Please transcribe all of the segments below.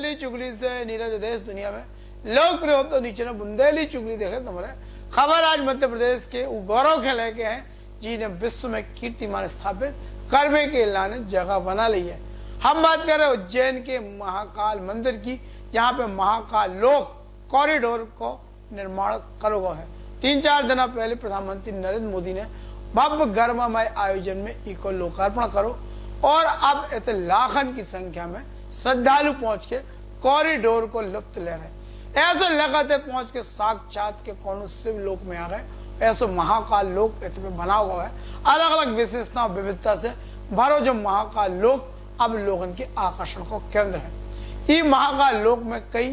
बुंदेली चुगली से नीरज देश दुनिया में लोकप्रिय हो तो नीचे बुंदेली चुगली देखे तुम्हारे खबर आज मध्य प्रदेश के गौरव के लेके हैं जिन्हें विश्व में कीर्तिमान स्थापित करवे के ऐलान ने जगह बना ली है। हम बात कर रहे हैं उज्जैन के महाकाल मंदिर की, जहां पे महाकाल लोक कॉरिडोर को निर्माण करोगे है। 3-4 दिन पहले प्रधानमंत्री नरेंद्र मोदी ने भव्य गर्ममय आयोजन में इको लोकार्पण करो और अब इतने लाखन की संख्या में श्रद्धालु पहुंच के कॉरिडोर को लुत्फ ले रहे। ऐसे लगाते पहुंच के साक्षात के कौन शिव लोक में आ गए। ऐसे महाकाल लोक इतने बना हुआ है, अलग अलग विशेषता विविधता से भरो जो महाकाल लोक अब लोगों के आकर्षण को केंद्र है। ये महाकाल लोक में कई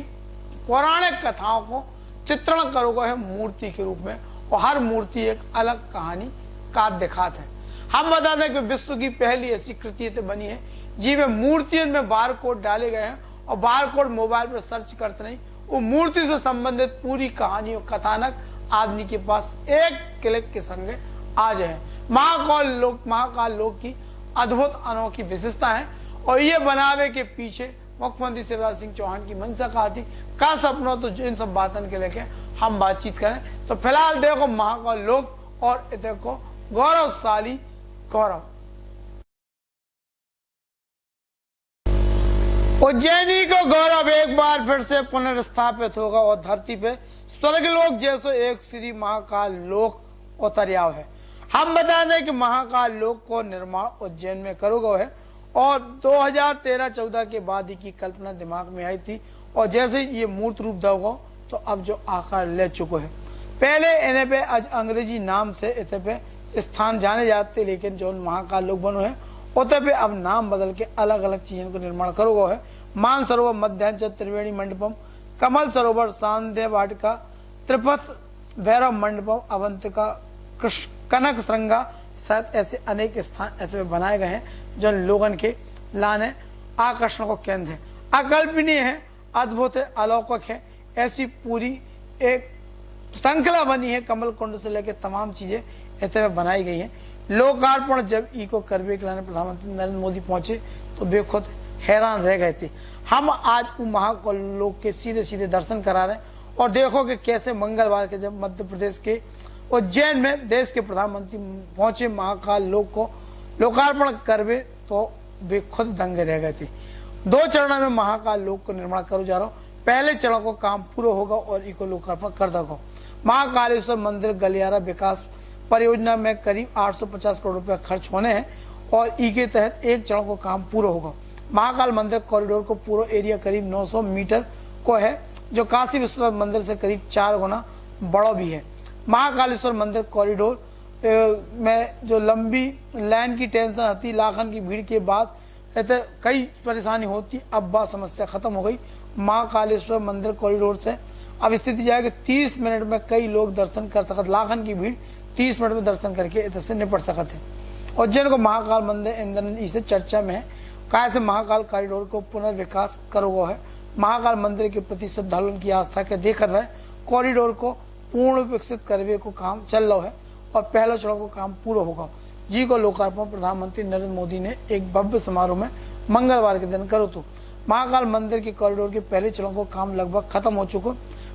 पौराणिक कथाओं को चित्रण करोगे है मूर्ति के रूप में, और हर मूर्ति एक अलग कहानी का दिखाते हैं। हम बता दें कि विश्व की पहली ऐसी कृति बनी है जिसमें मूर्तियों में बार कोड डाले गए हैं और बार कोड मोबाइल पर सर्च करते नहीं, वो मूर्ति से संबंधित पूरी कहानी और कथानक आदमी के पास एक क्लिक के संगे आ जाए। महाकाल लोक की अद्भुत अनोखी विशेषता है और ये बनावे के पीछे मुख्यमंत्री शिवराज सिंह चौहान की मंशा कहा थी का सपना, तो इन सब बातों के लेके हम बातचीत करें। तो फिलहाल देखो महाकाल लोक और देखो गौरवशाली गौरव। उज्जैनी को गौरव एक बार फिर से पुनर्स्थापित होगा और धरती पे स्वर्गलोक जैसे एक श्री महाकाल लोक उतरियाव है। हम बता दें कि महाकाल लोक को निर्माण उज्जैन में करोगे है और 2013-14 के बाद ही की कल्पना दिमाग में आई थी और जैसे ये मूर्त रूप दोगे तो अब जो आकार ले चुके हैं। पहले इन्हें पे अंग्रेजी नाम से इतने पे स्थान जाने जाते, लेकिन जो महाकाल लोक बनो है उतने पे अब नाम बदल के अलग अलग चीजों को निर्माण करोगे है। मानसरोवर, मध्यांचल, त्रिवेणी मंडपम, कमल सरोवर, सांध्य वाटिका, त्रिपथ भैरव मंडपम, अवंतिका, कनक श्रृंगा, शायद ऐसे अनेक स्थान ऐसे बनाए गए हैं जो लोगों के लाने आकर्षण को केंद्र है। अकल्पनीय है, अद्भुत है, अलौकिक है, ऐसी पूरी एक श्रृंखला बनी है। कमल कुंड से लेकर तमाम चीजें ऐसे बनाई गई हैं। लोकार्पण जब इको करवे के लाने प्रधानमंत्री नरेंद्र मोदी पहुंचे तो बेखुद हैरान रह गए थे। हम आज महाकाल लोक के सीधे सीधे दर्शन करा रहे हैं और देखो कि कैसे मंगलवार के जब मध्य प्रदेश के उज्जैन में देश के प्रधानमंत्री पहुंचे महाकाल लोक को लोकार्पण करवे तो बेखुद दंगे रह गए थे। 2 चरणों में महाकाल लोक को निर्माण करो जा रहा हूँ। पहले चरण को काम पूरा होगा और इको लोकार्पण कर देगा। महाकालेश्वर मंदिर गलियारा विकास परियोजना में करीब 850 करोड़ रुपया खर्च होने हैं और ई के तहत एक चरण को काम पूरा होगा। महाकाल मंदिर कॉरिडोर को पूरा एरिया करीब 900 मीटर को है, जो काशी विश्वनाथ मंदिर से करीब 4 गुना बड़ा भी है। महाकालेश्वर मंदिर कॉरिडोर में जो लंबी लाइन की टेंशन आती, लाखन की भीड़ के बाद कई परेशानी होती, अब वह समस्या खत्म हो गई। महाकालेश्वर मंदिर कॉरिडोर से अब स्थिति जाएगी 30 मिनट में कई लोग दर्शन कर सकते, लाखन की भीड़ 30 मिनट में दर्शन करके इससे निपट सकते हैं। उज्जैन को महाकाल मंदिर इंद्र इसे चर्चा में है, कैसे महाकाल कॉरिडोर को पुनर्विकास करोगे है। महाकाल मंदिर के प्रति श्रद्धालुओं की आस्था के देखते हुए कॉरिडोर को पूर्ण विकसित करने को काम चल रहा है और पहला चरण को काम पूरा होगा। जी को लोकार्पण प्रधानमंत्री नरेंद्र मोदी ने एक भव्य समारोह में मंगलवार के दिन करो। तो महाकाल मंदिर के कॉरिडोर के पहले चरण को काम लगभग खत्म हो चुका।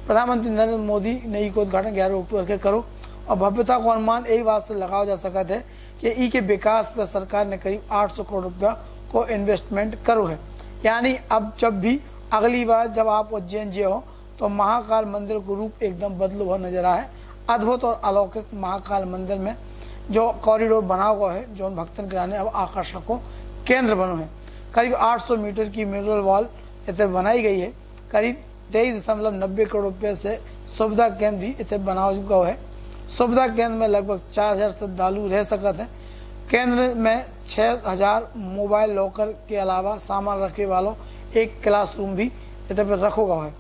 प्रधानमंत्री नरेंद्र मोदी ने ई को उद्घाटन 11 अक्टूबर के करो और भव्यता को अनुमान यही बात से लगाया जा सकता है कि ई के विकास पर सरकार ने करीब 800 करोड़ रुपया को इन्वेस्टमेंट करो है। यानी अब जब भी अगली बार जब आप उज्जैन जे हो तो महाकाल मंदिर को रूप एकदम बदलू हुआ नजर आए। अद्भुत और अलौकिक महाकाल मंदिर में जो कॉरिडोर बना हुआ है जो भक्तन के लाने अब आकर्षण को केंद्र बनो है। करीब 800 मीटर की मिरर वॉल इतने बनाई गई है। करीब 23.90 करोड़ रुपये से सुविधा केंद्र भी इतने बना चुका है। सुविधा केंद्र में लगभग 4000 श्रद्धालु रह सकते हैं। केंद्र में 6000 मोबाइल लॉकर के अलावा सामान रखने वालों एक क्लासरूम भी इतने पर रखोगा है।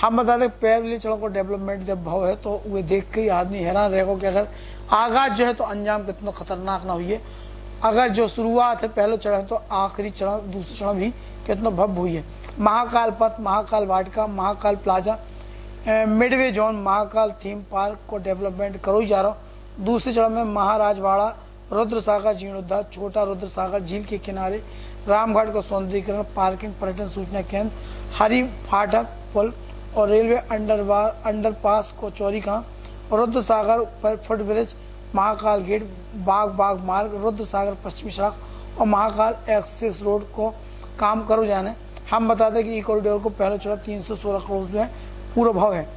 हम बता दें पहले चरणों को डेवलपमेंट जब भाव है तो वे देख के आदमी हैरान रहेगा कि अगर आगाज जो है तो अंजाम कितना खतरनाक ना हुई है। अगर जो शुरुआत है पहले चरण तो आखिरी चरण दूसरे चरण भी कितना भव्य हुई है। Mahakal Path, Mahakal Vatika, Mahakal plaza, midway zone, Mahakal theme park को डेवलपमेंट करो ही जा रहा दूसरे चरण में महाराजवाड़ा, रुद्र सागर जीर्णोद्धार, छोटा रुद्र सागर झील के किनारे रामघाट का सौंदर्यीकरण, पार्किंग, पर्यटन सूचना केंद्र, हरी फाटक पुल और रेलवे अंडरपास को चौड़ीकरण, रुद्र सागर पर फुट ब्रिज, महाकाल गेट, बाग मार्ग, रुद्र सागर पश्चिमी सड़क और महाकाल एक्सेस रोड को काम करो जाने। हम बताते हैं कि ई कॉरिडोर को पहले चौड़ा 316 करोड़ में पूरा भाव है।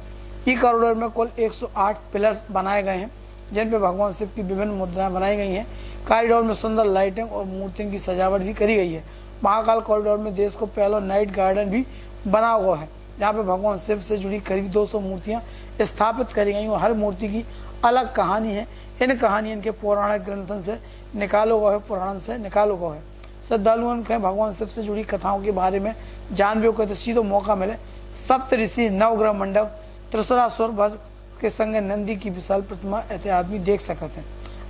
ई कॉरिडोर में कुल 108 पिलर्स बनाए गए हैं जिन पे भगवान शिव की विभिन्न मुद्राएं बनाई गई हैं। कॉरिडोर में सुंदर लाइटिंग और मूर्तियों की सजावट भी करी गई है। महाकाल कॉरिडोर में देश को पहला नाइट गार्डन भी बना हुआ है जहाँ पे भगवान शिव से जुड़ी करीब 200 मूर्तियां स्थापित करी गई और हर मूर्ति की अलग कहानी है। इन कहानियों के पौराणिक ग्रंथों से निकालो गया है, पुराण से निकालो गया है। श्रद्धालुओं के भगवान शिव से जुड़ी कथाओं के बारे में जानवे को तो सीधो मौका मिले। सप्त ऋषि, नवग्रह मंडप, त्रिशुरासुर वध के संग नंदी की विशाल प्रतिमा ऐसे आदमी देख सकते हैं।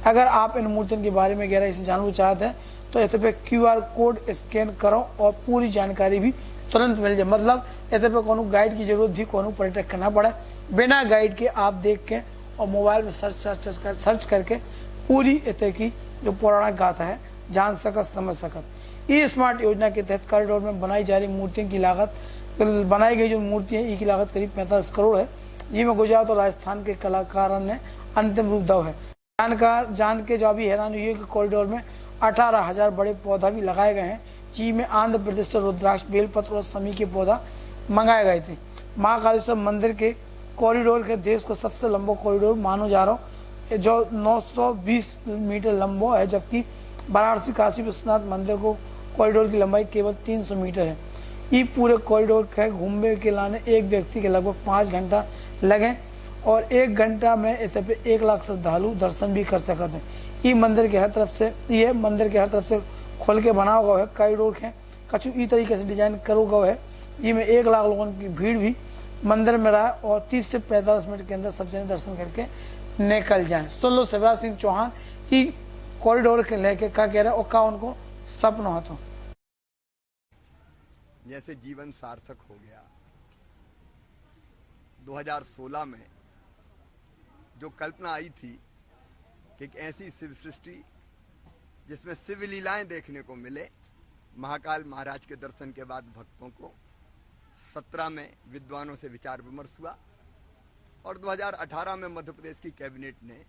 अगर आप इन मूर्तियों के बारे में गहराई से जानना चाहते हैं तो इस पे QR कोड स्कैन करो और पूरी जानकारी भी तुरंत मिल जाए। मतलब इस पे कोनो गाइड की जरूरत भी कोनो पर्यटक करना पड़े, बिना गाइड के आप देख के और मोबाइल में सर्च करके पूरी इतने की जो पौराणिक गाथा है जान सकत, समझ सकत। ई स्मार्ट योजना के तहत कॉरिडोर में बनाई जा रही मूर्तियों की लागत, बनाई गई जो मूर्तियां ई की लागत करीब 45 करोड़ है। जिसमें गुजरात और राजस्थान के कलाकारों ने अंतिम रूप दो है। जान के जो अभी हैरान हुई है कि कॉरिडोर में 18,000 बड़े पौधा भी लगाए गए हैं, जिसमें आंध्र प्रदेश से रुद्राक्ष, बेलपत्र और समी के पौधा मंगाए गए थे। महाकालेश्वर मंदिर के कॉरिडोर के देश को सबसे लंबा कॉरिडोर मानो जा रहा है जो 920 मीटर लंबा है, जबकि वाराणसी काशी विश्वनाथ मंदिर को कॉरिडोर की लंबाई केवल 300 मीटर है। ये पूरे कॉरिडोर के घूमने के लाने एक व्यक्ति के लगभग 5 घंटा लगे और 1 घंटा में इस पे 1 लाख श्रद्धालु दर्शन भी कर सकते हैं। ये मंदिर के हर तरफ से खोल के बना हुआ है। कॉरिडोर के कछु ई तरीके से डिजाइन करो गया है जिसमें 1 लाख लोगों की भीड़ भी मंदिर में रहा और 30 से 45 मिनट के अंदर सब जने दर्शन करके निकल जाए। सुन लो शिवराज सिंह चौहान ई कॉरिडोर के लेके क्या कह रहे हैं और क्या उनको सपना हो। तो जैसे जीवन सार्थक हो गया। 2016 में जो कल्पना आई थी कि एक ऐसी शिव सृष्टि जिसमें शिव लीलाएं देखने को मिले, महाकाल महाराज के दर्शन के बाद भक्तों को 17 में विद्वानों से विचार विमर्श हुआ और 2018 में मध्य प्रदेश की कैबिनेट ने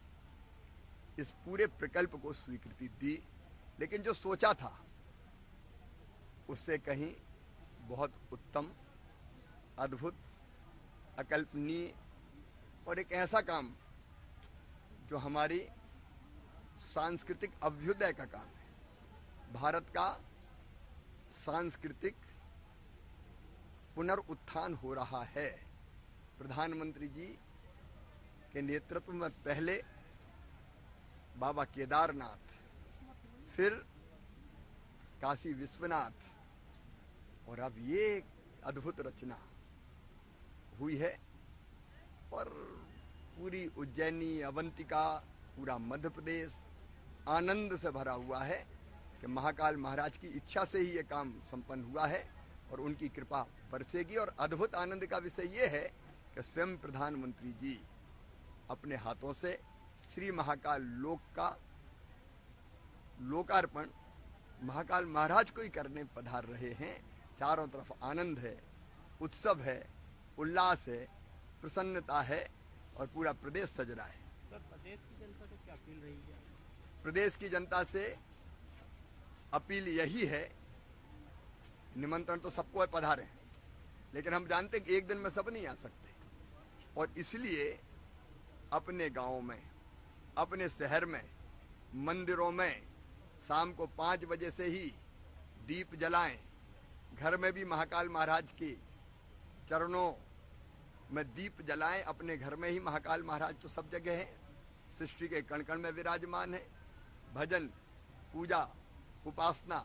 इस पूरे प्रकल्प को स्वीकृति दी। लेकिन जो सोचा था उससे कहीं बहुत उत्तम, अद्भुत, अकल्पनीय और एक ऐसा काम जो हमारी सांस्कृतिक अभ्युदय का काम है। भारत का सांस्कृतिक पुनरुत्थान हो रहा है। प्रधानमंत्री जी के नेतृत्व में पहले बाबा केदारनाथ, फिर काशी विश्वनाथ और अब ये अद्भुत रचना हुई है और पूरी उज्जैनी, अवंतिका, पूरा मध्य प्रदेश आनंद से भरा हुआ है कि महाकाल महाराज की इच्छा से ही ये काम संपन्न हुआ है और उनकी कृपा बरसेगी। और अद्भुत आनंद का विषय ये है कि स्वयं प्रधानमंत्री जी अपने हाथों से श्री महाकाल लोक का लोकार्पण महाकाल महाराज को ही करने पधार रहे हैं। चारों तरफ आनंद है, उत्सव है, उल्लास है, प्रसन्नता है और पूरा प्रदेश सज रहा है। सर, प्रदेश की जनता से क्या अपील रही है? प्रदेश की जनता से अपील यही है, निमंत्रण तो सबको है, पधारें, लेकिन हम जानते हैं कि एक दिन में सब नहीं आ सकते और इसलिए अपने गांव में, अपने शहर में, मंदिरों में शाम को 5 बजे से ही दीप जलाएं। घर में भी महाकाल महाराज के चरणों में दीप जलाएं। अपने घर में ही महाकाल महाराज तो सब जगह है, सृष्टि के कण कण में विराजमान है। भजन, पूजा, उपासना,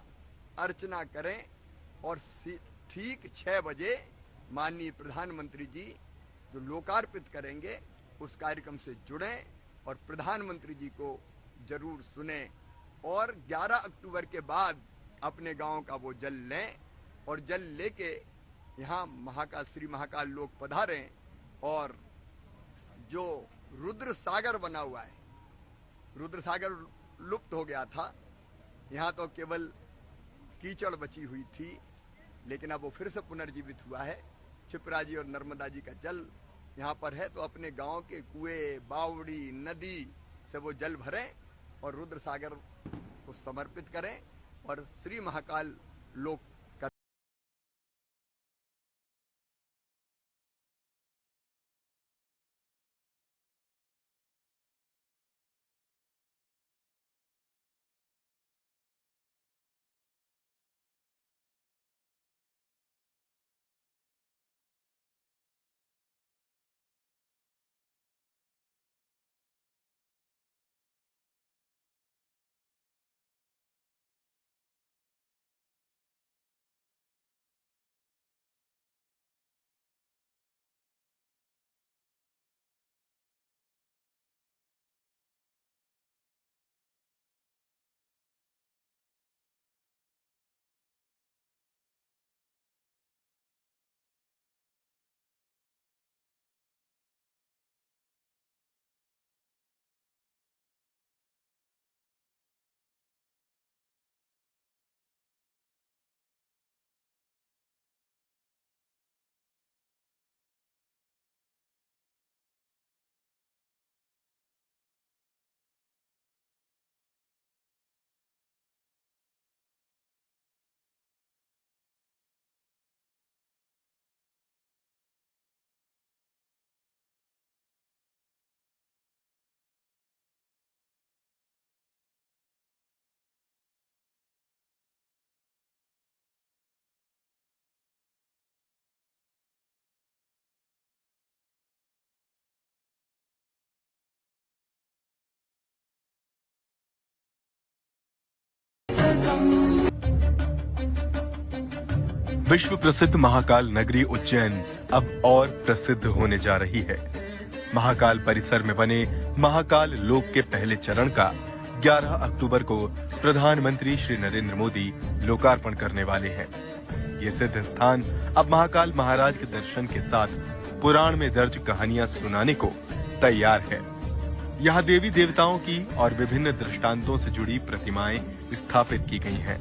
अर्चना करें और ठीक 6 बजे माननीय प्रधानमंत्री जी जो लोकार्पित करेंगे उस कार्यक्रम से जुड़ें और प्रधानमंत्री जी को जरूर सुने और 11 अक्टूबर के बाद अपने गांव का वो जल लें और जल लेके यहाँ महाकाल, श्री महाकाल लोक पधारें। और जो रुद्र सागर बना हुआ है, रुद्र सागर लुप्त हो गया था, यहाँ तो केवल कीचड़ बची हुई थी, लेकिन अब वो फिर से पुनर्जीवित हुआ है। क्षिप्रा जी और नर्मदा जी का जल यहाँ पर है, तो अपने गांव के कुएं, बावड़ी, नदी से वो जल भरें और रुद्र सागर को समर्पित करें और श्री महाकाल लोक का विश्व प्रसिद्ध महाकाल नगरी उज्जैन अब और प्रसिद्ध होने जा रही है। महाकाल परिसर में बने महाकाल लोक के पहले चरण का 11 अक्टूबर को प्रधानमंत्री श्री नरेंद्र मोदी लोकार्पण करने वाले हैं। ये सिद्ध स्थान अब महाकाल महाराज के दर्शन के साथ पुराण में दर्ज कहानियां सुनाने को तैयार है। यहाँ देवी देवताओं की और विभिन्न दृष्टांतों से जुड़ी प्रतिमाएं स्थापित की गई हैं।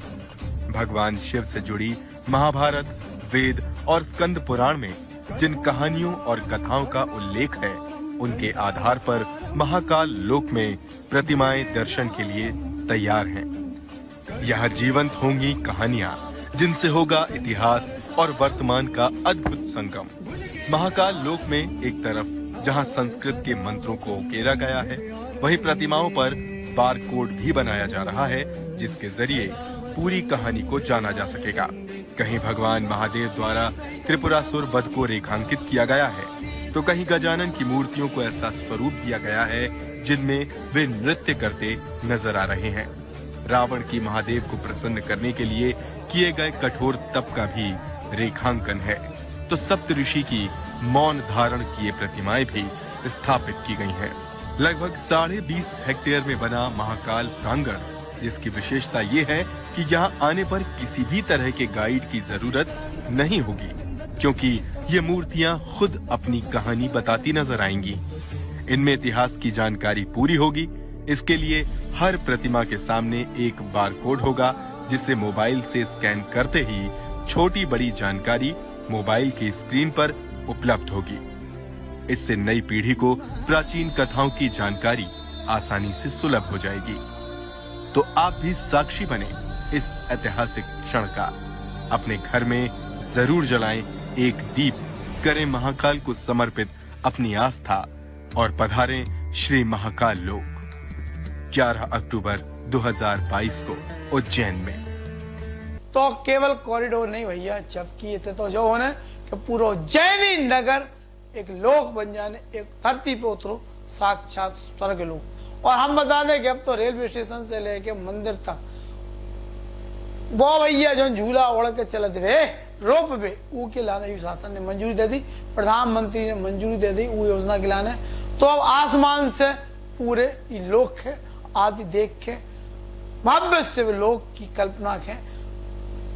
भगवान शिव से जुड़ी महाभारत, वेद और स्कंद पुराण में जिन कहानियों और कथाओं का उल्लेख है, उनके आधार पर महाकाल लोक में प्रतिमाएं दर्शन के लिए तैयार हैं। यह जीवंत होंगी कहानियां, जिनसे होगा इतिहास और वर्तमान का अद्भुत संगम। महाकाल लोक में एक तरफ जहां संस्कृत के मंत्रों को उकेरा गया है, वहीं प्रतिमाओं पर बारकोड भी बनाया जा रहा है, जिसके जरिए पूरी कहानी को जाना जा सकेगा। कहीं भगवान महादेव द्वारा त्रिपुरासुर वध को रेखांकित किया गया है, तो कहीं गजानन की मूर्तियों को ऐसा स्वरूप दिया गया है जिनमें वे नृत्य करते नजर आ रहे हैं। रावण की महादेव को प्रसन्न करने के लिए किए गए कठोर तप का भी रेखांकन है। तो सप्त ऋषि की मौन धारण किए प्रतिमाएं भी स्थापित की गई हैं। लगभग 20.5 हेक्टेयर में बना महाकाल प्रांगण, जिसकी विशेषता ये है कि यहाँ आने पर किसी भी तरह के गाइड की जरूरत नहीं होगी, क्योंकि ये मूर्तियां खुद अपनी कहानी बताती नजर आएंगी। इनमें इतिहास की जानकारी पूरी होगी। इसके लिए हर प्रतिमा के सामने एक बारकोड होगा, जिसे मोबाइल से स्कैन करते ही छोटी बड़ी जानकारी मोबाइल की स्क्रीन पर उपलब्ध होगी। इससे नई पीढ़ी को प्राचीन कथाओं की जानकारी आसानी से सुलभ हो जाएगी। तो आप भी साक्षी बने इस ऐतिहासिक क्षण का। अपने घर में जरूर जलाएं एक दीप, करें महाकाल को समर्पित अपनी आस्था और पधारें श्री महाकाल लोक। 11 अक्टूबर 2022 को उज्जैन में। तो केवल कॉरिडोर नहीं भैया, जबकि ये तो जो होने कि पूरा उज्जैनी नगर एक लोक बन जाने, एक धरती पे उतरो, साक्षात स्वर्ग लोक। और हम बता दें कि अब तो रेलवे स्टेशन से लेके मंदिर तक वो भैया जो झूला ओढ़ के चलत वे रोप वे ऊ के लाने भी शासन ने मंजूरी दे दी, प्रधानमंत्री ने मंजूरी दे दी वो योजना के लाने। तो अब आसमान से पूरे लोक है आदि देख के भव्य से लोक की कल्पना के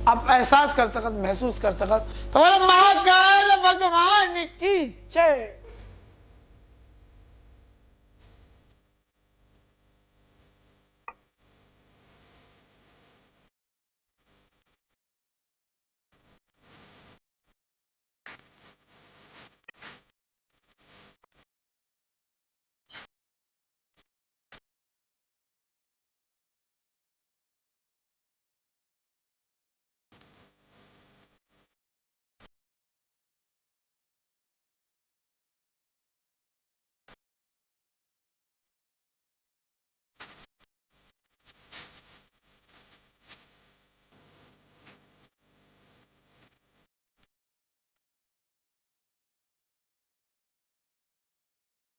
अब एहसास कर सकत, महसूस कर सकत। तो महाकाल भगवान की जय।